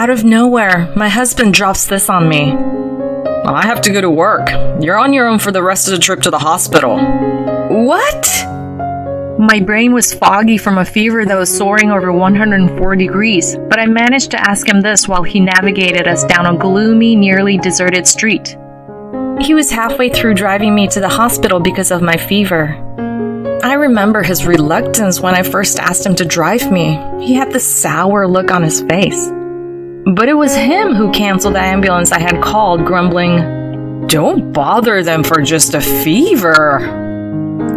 Out of nowhere, my husband drops this on me. I have to go to work. You're on your own for the rest of the trip to the hospital. What? My brain was foggy from a fever that was soaring over 104 degrees, but I managed to ask him this while he navigated us down a gloomy, nearly deserted street. He was halfway through driving me to the hospital because of my fever. I remember his reluctance when I first asked him to drive me. He had this sour look on his face. But it was him who canceled the ambulance I had called, grumbling, "Don't bother them for just a fever."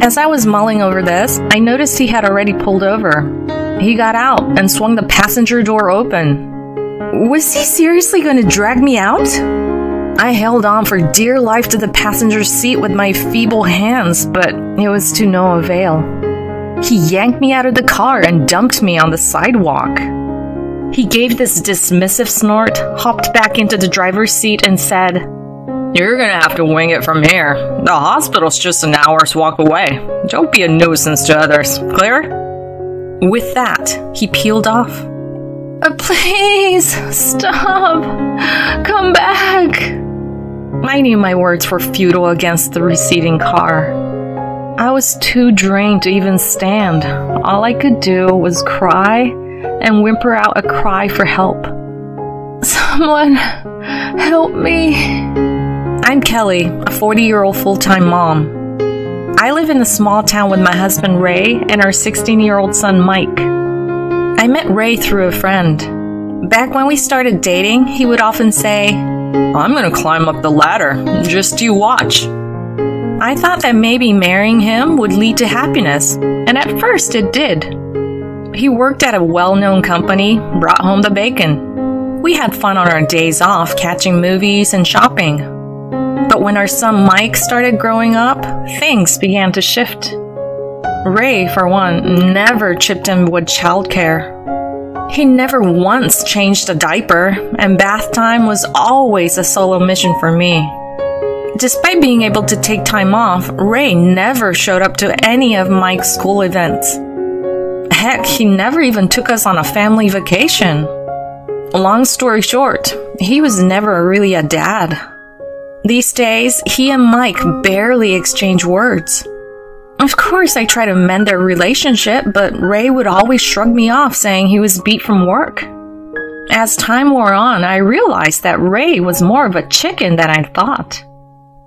As I was mulling over this, I noticed he had already pulled over. He got out and swung the passenger door open. Was he seriously going to drag me out? I held on for dear life to the passenger seat with my feeble hands, but it was to no avail. He yanked me out of the car and dumped me on the sidewalk. He gave this dismissive snort, hopped back into the driver's seat, and said, "You're gonna have to wing it from here. The hospital's just an hour's walk away. Don't be a nuisance to others. Clear?" With that, he peeled off. Please, stop. Come back. I knew my words were futile against the receding car. I was too drained to even stand. All I could do was cry and whimper out a cry for help. Someone help me. I'm Kelly, a 40-year-old full-time mom. I live in a small town with my husband Ray and our 16-year-old son Mike. I met Ray through a friend. Back when we started dating, he would often say, "I'm gonna climb up the ladder, just you watch." I thought that maybe marrying him would lead to happiness, and at first it did. He worked at a well-known company, brought home the bacon. We had fun on our days off, catching movies and shopping. But when our son Mike started growing up, things began to shift. Ray, for one, never chipped in with childcare. He never once changed a diaper, and bath time was always a solo mission for me. Despite being able to take time off, Ray never showed up to any of Mike's school events. Heck, he never even took us on a family vacation. Long story short, he was never really a dad. These days, he and Mike barely exchange words. Of course, I tried to mend their relationship, but Ray would always shrug me off, saying he was beat from work. As time wore on, I realized that Ray was more of a chicken than I thought.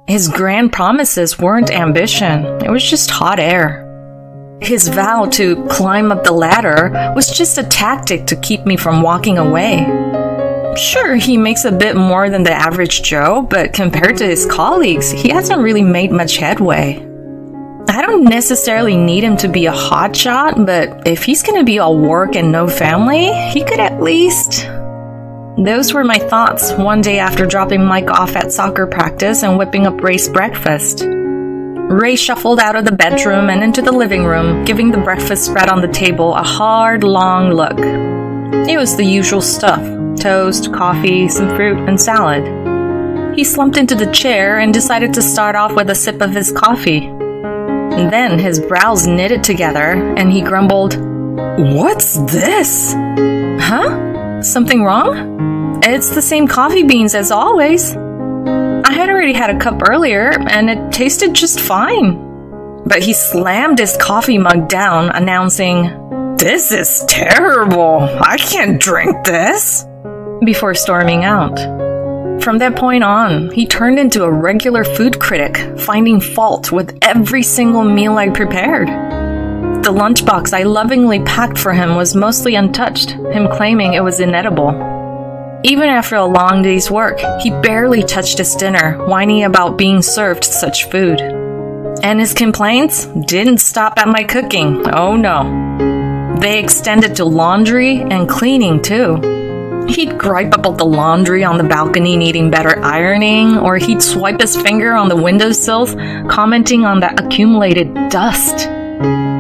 His grand promises weren't ambition, it was just hot air. His vow to climb up the ladder was just a tactic to keep me from walking away. Sure, he makes a bit more than the average Joe, but compared to his colleagues, he hasn't really made much headway. I don't necessarily need him to be a hotshot, but if he's gonna be all work and no family, he could at least... Those were my thoughts one day after dropping Mike off at soccer practice and whipping up Ray's breakfast. Ray shuffled out of the bedroom and into the living room, giving the breakfast spread on the table a hard, long look. It was the usual stuff: toast, coffee, some fruit, and salad. He slumped into the chair and decided to start off with a sip of his coffee. Then his brows knitted together, and he grumbled, "What's this?" Huh? Something wrong? It's the same coffee beans as always. I had already had a cup earlier, and it tasted just fine. But he slammed his coffee mug down, announcing, "This is terrible. I can't drink this," before storming out. From that point on, he turned into a regular food critic, finding fault with every single meal I prepared. The lunchbox I lovingly packed for him was mostly untouched, him claiming it was inedible. Even after a long day's work, he barely touched his dinner, whining about being served such food. And his complaints didn't stop at my cooking, oh no. They extended to laundry and cleaning too. He'd gripe about the laundry on the balcony needing better ironing, or he'd swipe his finger on the windowsills, commenting on the accumulated dust.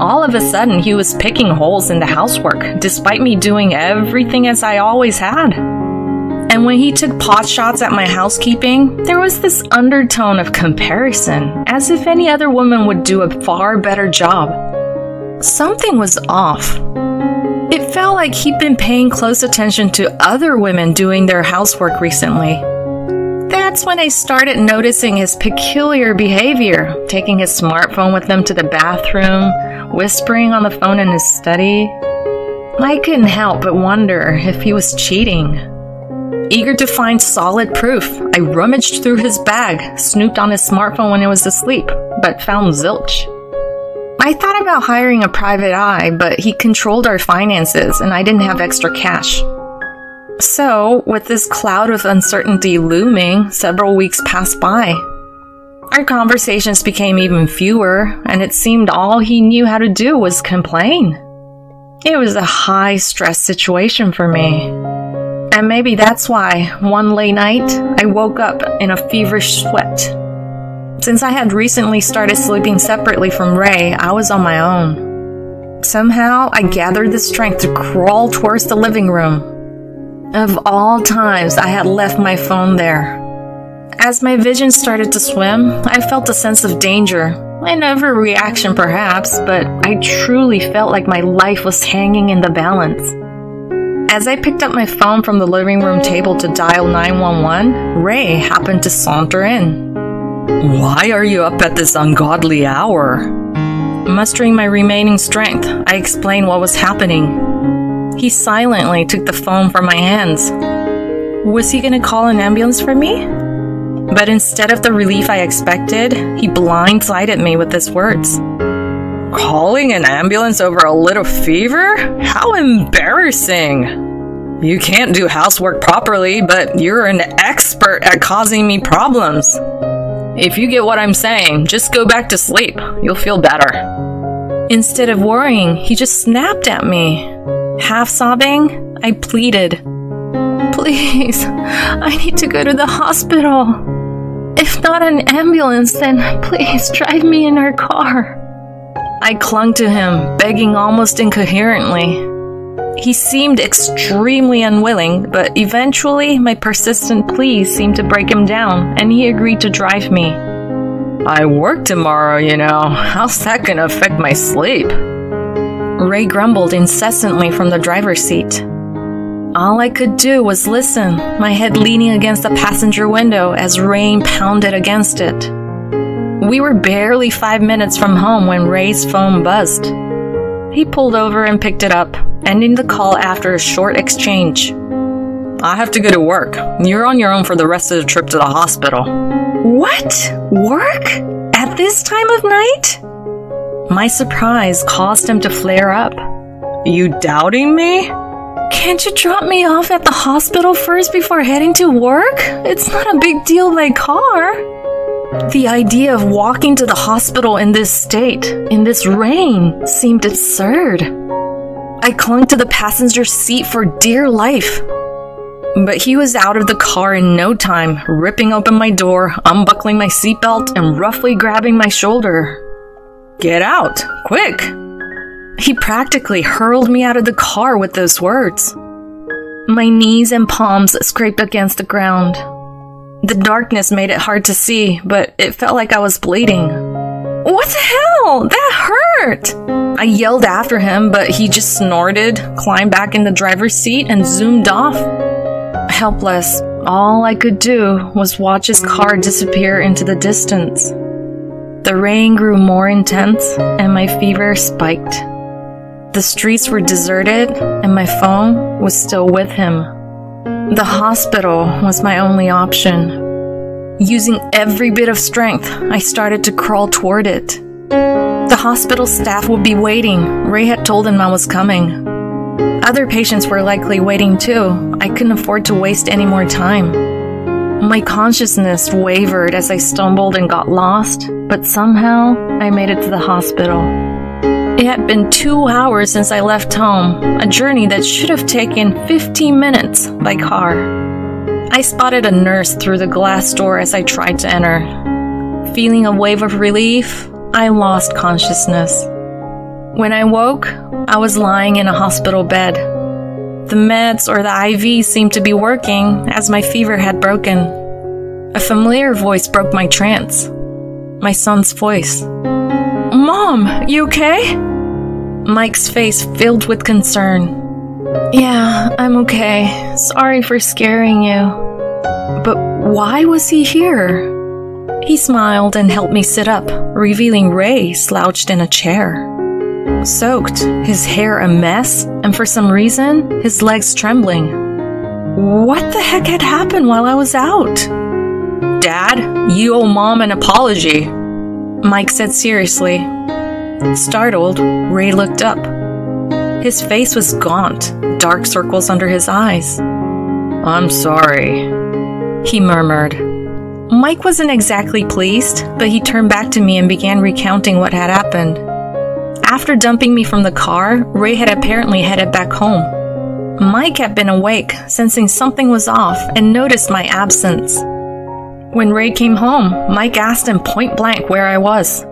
All of a sudden, he was picking holes in the housework, despite me doing everything as I always had. And when he took pot shots at my housekeeping, there was this undertone of comparison, as if any other woman would do a far better job. Something was off. It felt like he'd been paying close attention to other women doing their housework recently. That's when I started noticing his peculiar behavior, taking his smartphone with him to the bathroom, whispering on the phone in his study. I couldn't help but wonder if he was cheating. Eager to find solid proof, I rummaged through his bag, snooped on his smartphone when he was asleep, but found zilch. I thought about hiring a private eye, but he controlled our finances and I didn't have extra cash. So, with this cloud of uncertainty looming, several weeks passed by. Our conversations became even fewer, and it seemed all he knew how to do was complain. It was a high-stress situation for me. And maybe that's why, one late night, I woke up in a feverish sweat. Since I had recently started sleeping separately from Ray, I was on my own. Somehow, I gathered the strength to crawl towards the living room. Of all times, I had left my phone there. As my vision started to swim, I felt a sense of danger. An overreaction perhaps, but I truly felt like my life was hanging in the balance. As I picked up my phone from the living room table to dial 911, Ray happened to saunter in. "Why are you up at this ungodly hour?" Mustering my remaining strength, I explained what was happening. He silently took the phone from my hands. Was he gonna call an ambulance for me? But instead of the relief I expected, he blindsided me with his words. "Calling an ambulance over a little fever? How embarrassing! You can't do housework properly, but you're an expert at causing me problems. If you get what I'm saying, just go back to sleep. You'll feel better." Instead of worrying, he just snapped at me. Half sobbing, I pleaded, "Please, I need to go to the hospital. If not an ambulance, then please drive me in our car." I clung to him, begging almost incoherently. He seemed extremely unwilling, but eventually my persistent pleas seemed to break him down, and he agreed to drive me. "I work tomorrow, you know. How's that gonna affect my sleep?" Ray grumbled incessantly from the driver's seat. All I could do was listen, my head leaning against the passenger window as rain pounded against it. We were barely 5 minutes from home when Ray's phone buzzed. He pulled over and picked it up, ending the call after a short exchange. "I have to go to work. You're on your own for the rest of the trip to the hospital." What? Work? At this time of night? My surprise caused him to flare up. "You doubting me? Can't you drop me off at the hospital first before heading to work? It's not a big deal by car." The idea of walking to the hospital in this state, in this rain, seemed absurd. I clung to the passenger seat for dear life. But he was out of the car in no time, ripping open my door, unbuckling my seatbelt, and roughly grabbing my shoulder. "Get out! Quick!" He practically hurled me out of the car with those words. My knees and palms scraped against the ground. The darkness made it hard to see, but it felt like I was bleeding. "What the hell? That hurt!" I yelled after him, but he just snorted, climbed back in the driver's seat, and zoomed off. Helpless, all I could do was watch his car disappear into the distance. The rain grew more intense, and my fever spiked. The streets were deserted, and my phone was still with him. The hospital was my only option. Using every bit of strength, I started to crawl toward it. The hospital staff would be waiting. Ray had told them I was coming. Other patients were likely waiting too. I couldn't afford to waste any more time. My consciousness wavered as I stumbled and got lost, but somehow I made it to the hospital. It had been 2 hours since I left home, a journey that should have taken 15 minutes by car. I spotted a nurse through the glass door as I tried to enter. Feeling a wave of relief, I lost consciousness. When I woke, I was lying in a hospital bed. The meds or the IV seemed to be working as my fever had broken. A familiar voice broke my trance. My son's voice. "Mom, you okay?" Mike's face filled with concern. Yeah, I'm okay. Sorry for scaring you. But why was he here? He smiled and helped me sit up, revealing Ray slouched in a chair. Soaked, his hair a mess, and for some reason, his legs trembling. What the heck had happened while I was out? Dad, you owe Mom an apology, Mike said seriously. Startled, Ray looked up. His face was gaunt, dark circles under his eyes. I'm sorry, he murmured. Mike wasn't exactly pleased, but he turned back to me and began recounting what had happened. After dumping me from the car, Ray had apparently headed back home. Mike had been awake, sensing something was off, and noticed my absence. When Ray came home, Mike asked him point blank where I was.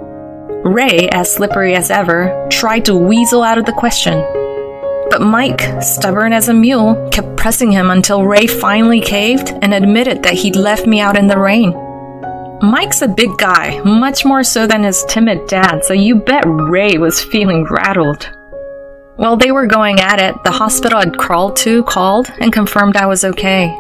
Ray, as slippery as ever, tried to weasel out of the question. But Mike, stubborn as a mule, kept pressing him until Ray finally caved and admitted that he'd left me out in the rain. Mike's a big guy, much more so than his timid dad, so you bet Ray was feeling rattled. While they were going at it, the hospital I'd called and confirmed I was okay.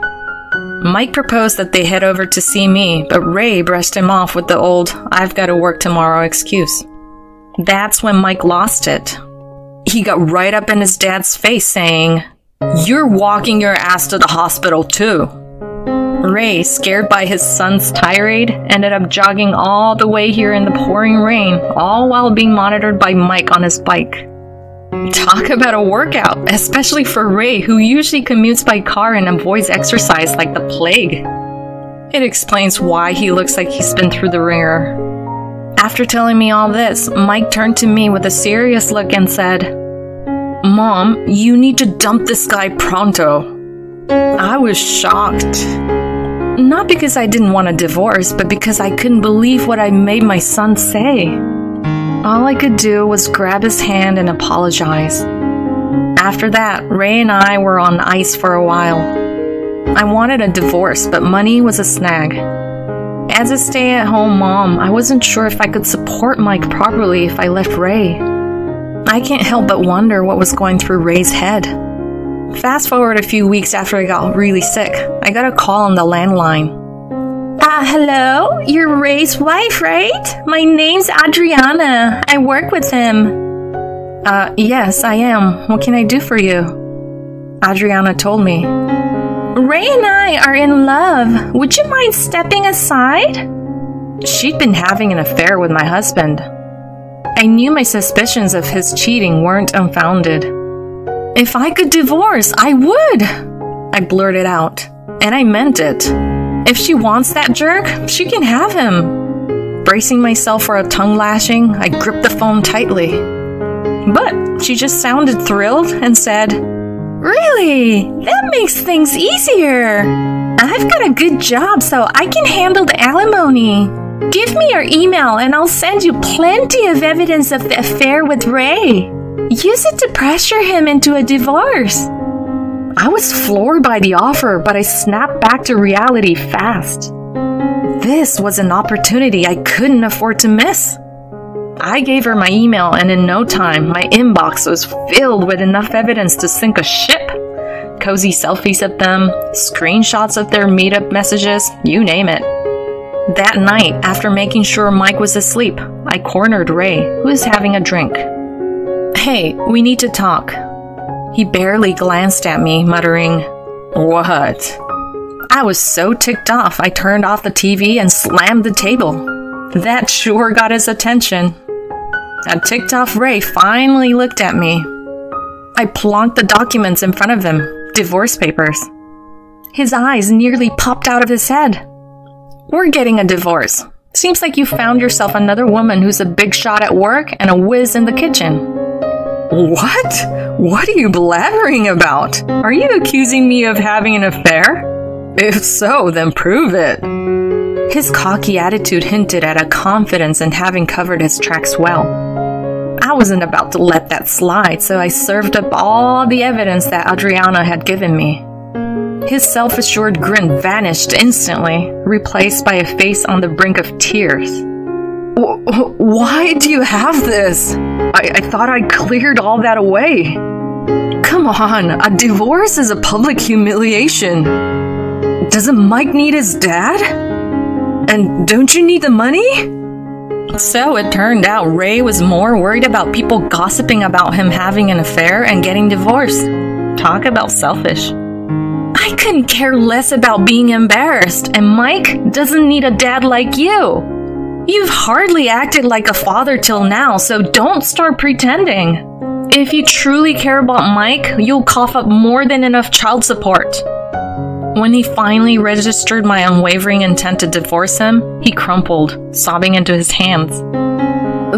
Mike proposed that they head over to see me, but Ray brushed him off with the old, "I've got to work tomorrow" excuse. That's when Mike lost it. He got right up in his dad's face saying, "You're walking your ass to the hospital too." Ray, scared by his son's tirade, ended up jogging all the way here in the pouring rain, all while being monitored by Mike on his bike. Talk about a workout, especially for Ray, who usually commutes by car and avoids exercise like the plague. It explains why he looks like he's been through the ringer. After telling me all this, Mike turned to me with a serious look and said, "Mom, you need to dump this guy pronto." I was shocked. Not because I didn't want a divorce, but because I couldn't believe what I made my son say. All I could do was grab his hand and apologize. After that, Ray and I were on ice for a while. I wanted a divorce, but money was a snag. As a stay-at-home mom, I wasn't sure if I could support Mike properly if I left Ray. I can't help but wonder what was going through Ray's head. Fast forward a few weeks after I got really sick, I got a call on the landline. Hello? You're Ray's wife, right? My name's Adriana. I work with him. Yes, I am. What can I do for you? Adriana told me. Ray and I are in love. Would you mind stepping aside? She'd been having an affair with my husband. I knew my suspicions of his cheating weren't unfounded. If I could divorce, I would! I blurted out, and I meant it. If she wants that jerk, she can have him. Bracing myself for a tongue lashing, I gripped the phone tightly. But she just sounded thrilled and said, "Really? That makes things easier. I've got a good job, so I can handle the alimony. Give me your email and I'll send you plenty of evidence of the affair with Ray. Use it to pressure him into a divorce." I was floored by the offer, but I snapped back to reality fast. This was an opportunity I couldn't afford to miss. I gave her my email, and in no time, my inbox was filled with enough evidence to sink a ship. Cozy selfies of them, screenshots of their meetup messages, you name it. That night, after making sure Mike was asleep, I cornered Ray, who was having a drink. "Hey, we need to talk." He barely glanced at me, muttering, "What?" I was so ticked off, I turned off the TV and slammed the table. That sure got his attention. A ticked off Ray finally looked at me. I plonked the documents in front of him, divorce papers. His eyes nearly popped out of his head. "We're getting a divorce. Seems like you found yourself another woman who's a big shot at work and a whiz in the kitchen." "What? What are you blabbering about? Are you accusing me of having an affair? If so, then prove it." His cocky attitude hinted at a confidence in having covered his tracks well. I wasn't about to let that slide, so I served up all the evidence that Adriana had given me. His self-assured grin vanished instantly, replaced by a face on the brink of tears. "Why do you have this? I thought I cleared all that away." Come on, a divorce is a public humiliation. Doesn't Mike need his dad? And don't you need the money? So it turned out Ray was more worried about people gossiping about him having an affair and getting divorced. Talk about selfish. I couldn't care less about being embarrassed, and Mike doesn't need a dad like you. You've hardly acted like a father till now, so don't start pretending. If you truly care about Mike, you'll cough up more than enough child support. When he finally registered my unwavering intent to divorce him, he crumpled, sobbing into his hands.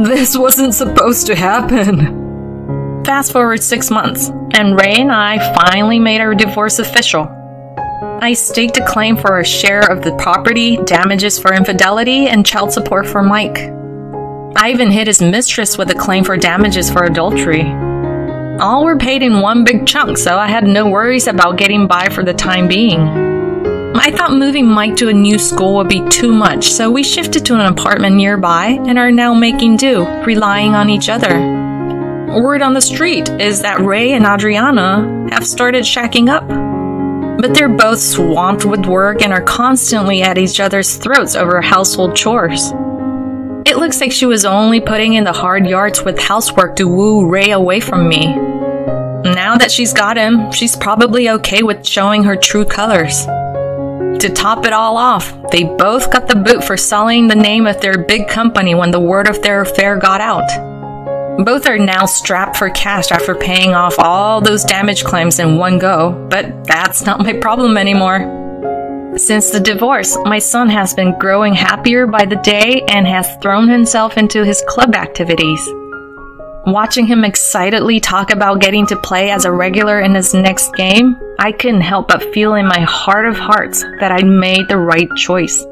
This wasn't supposed to happen. Fast forward 6 months, and Ray and I finally made our divorce official. I staked a claim for a share of the property, damages for infidelity, and child support for Mike. I even hit his mistress with a claim for damages for adultery. All were paid in one big chunk, so I had no worries about getting by for the time being. I thought moving Mike to a new school would be too much, so we shifted to an apartment nearby and are now making do, relying on each other. Word on the street is that Ray and Adriana have started shacking up. But they're both swamped with work and are constantly at each other's throats over household chores. It looks like she was only putting in the hard yards with housework to woo Ray away from me. Now that she's got him, she's probably okay with showing her true colors. To top it all off, they both got the boot for selling the name of their big company when the word of their affair got out. Both are now strapped for cash after paying off all those damage claims in one go, but that's not my problem anymore. Since the divorce, my son has been growing happier by the day and has thrown himself into his club activities. Watching him excitedly talk about getting to play as a regular in his next game, I couldn't help but feel in my heart of hearts that I'd made the right choice.